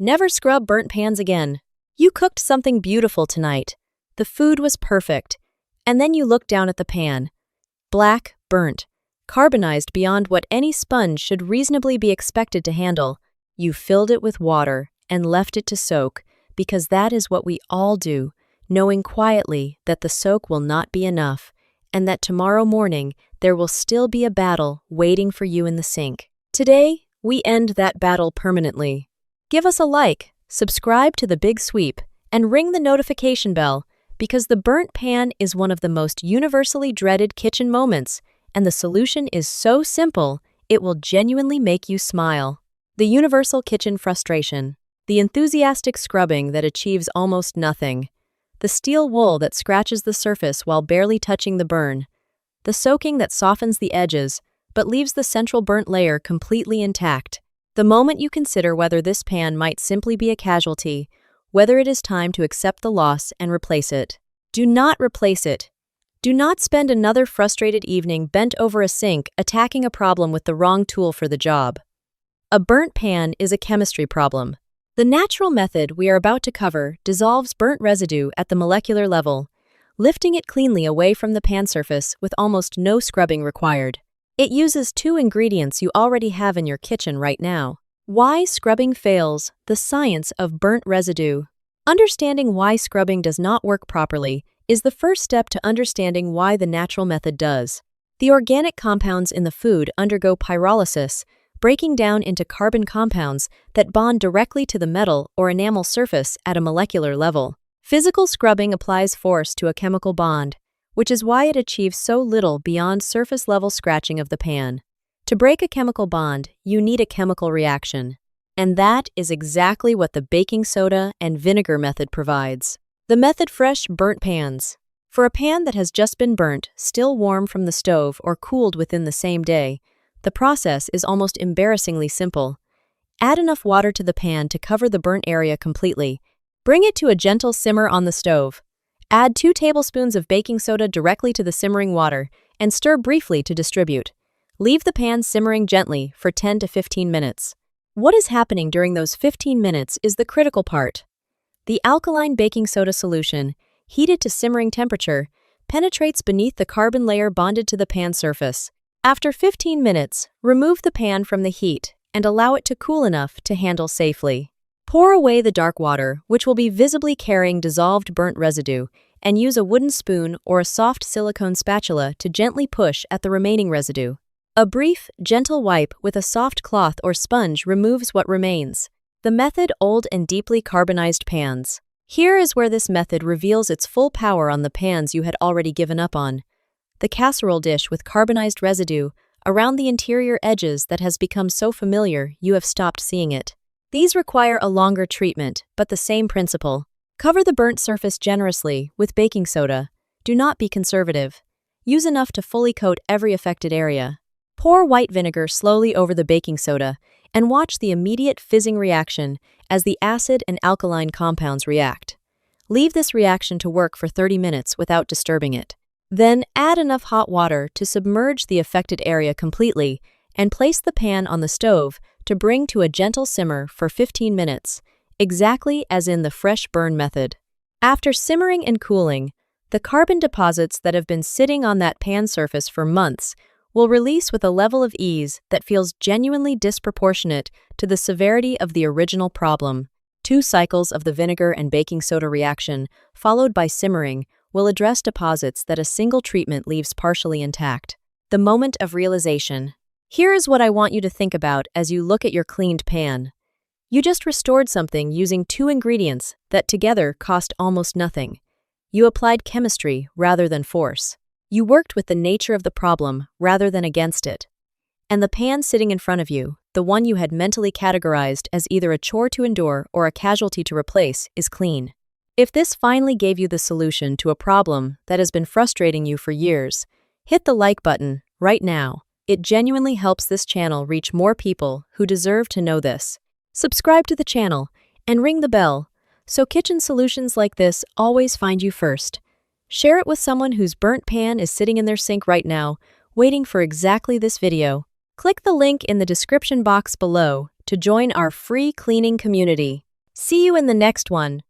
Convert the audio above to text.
Never scrub burnt pans again. You cooked something beautiful tonight. The food was perfect. And then you look down at the pan. Black, burnt, carbonized beyond what any sponge should reasonably be expected to handle. You filled it with water and left it to soak, because that is what we all do, knowing quietly that the soak will not be enough, and that tomorrow morning there will still be a battle waiting for you in the sink. Today, we end that battle permanently. Give us a like, subscribe to The Big Sweep, and ring the notification bell, because the burnt pan is one of the most universally dreaded kitchen moments, and the solution is so simple, it will genuinely make you smile. The universal kitchen frustration. The enthusiastic scrubbing that achieves almost nothing. The steel wool that scratches the surface while barely touching the burn. The soaking that softens the edges, but leaves the central burnt layer completely intact. The moment you consider whether this pan might simply be a casualty, whether it is time to accept the loss and replace it. Do not replace it. Do not spend another frustrated evening bent over a sink attacking a problem with the wrong tool for the job. A burnt pan is a chemistry problem. The natural method we are about to cover dissolves burnt residue at the molecular level, lifting it cleanly away from the pan surface with almost no scrubbing required. It uses two ingredients you already have in your kitchen right now. Why scrubbing fails: the science of burnt residue. Understanding why scrubbing does not work properly is the first step to understanding why the natural method does. The organic compounds in the food undergo pyrolysis, breaking down into carbon compounds that bond directly to the metal or enamel surface at a molecular level. Physical scrubbing applies force to a chemical bond, which is why it achieves so little beyond surface-level scratching of the pan. To break a chemical bond, you need a chemical reaction. And that is exactly what the baking soda and vinegar method provides. The method: fresh burnt pans. For a pan that has just been burnt, still warm from the stove or cooled within the same day, the process is almost embarrassingly simple. Add enough water to the pan to cover the burnt area completely. Bring it to a gentle simmer on the stove. Add 2 tablespoons of baking soda directly to the simmering water and stir briefly to distribute. Leave the pan simmering gently for 10 to 15 minutes. What is happening during those 15 minutes is the critical part. The alkaline baking soda solution, heated to simmering temperature, penetrates beneath the carbon layer bonded to the pan surface. After 15 minutes, remove the pan from the heat and allow it to cool enough to handle safely. Pour away the dark water, which will be visibly carrying dissolved burnt residue, and use a wooden spoon or a soft silicone spatula to gently push at the remaining residue. A brief, gentle wipe with a soft cloth or sponge removes what remains. The method: old and deeply carbonized pans. Here is where this method reveals its full power on the pans you had already given up on. The casserole dish with carbonized residue around the interior edges that has become so familiar you have stopped seeing it. These require a longer treatment, but the same principle. Cover the burnt surface generously with baking soda. Do not be conservative. Use enough to fully coat every affected area. Pour white vinegar slowly over the baking soda and watch the immediate fizzing reaction as the acid and alkaline compounds react. Leave this reaction to work for 30 minutes without disturbing it. Then add enough hot water to submerge the affected area completely and place the pan on the stove to bring to a gentle simmer for 15 minutes, exactly as in the fresh burn method. After simmering and cooling, the carbon deposits that have been sitting on that pan surface for months will release with a level of ease that feels genuinely disproportionate to the severity of the original problem. 2 cycles of the vinegar and baking soda reaction, followed by simmering, will address deposits that a single treatment leaves partially intact. The moment of realization. Here is what I want you to think about as you look at your cleaned pan. You just restored something using 2 ingredients that together cost almost nothing. You applied chemistry rather than force. You worked with the nature of the problem rather than against it. And the pan sitting in front of you, the one you had mentally categorized as either a chore to endure or a casualty to replace, is clean. If this finally gave you the solution to a problem that has been frustrating you for years, hit the like button right now. It genuinely helps this channel reach more people who deserve to know this. Subscribe to the channel and ring the bell so kitchen solutions like this always find you first. Share it with someone whose burnt pan is sitting in their sink right now, waiting for exactly this video. Click the link in the description box below to join our free cleaning community. See you in the next one.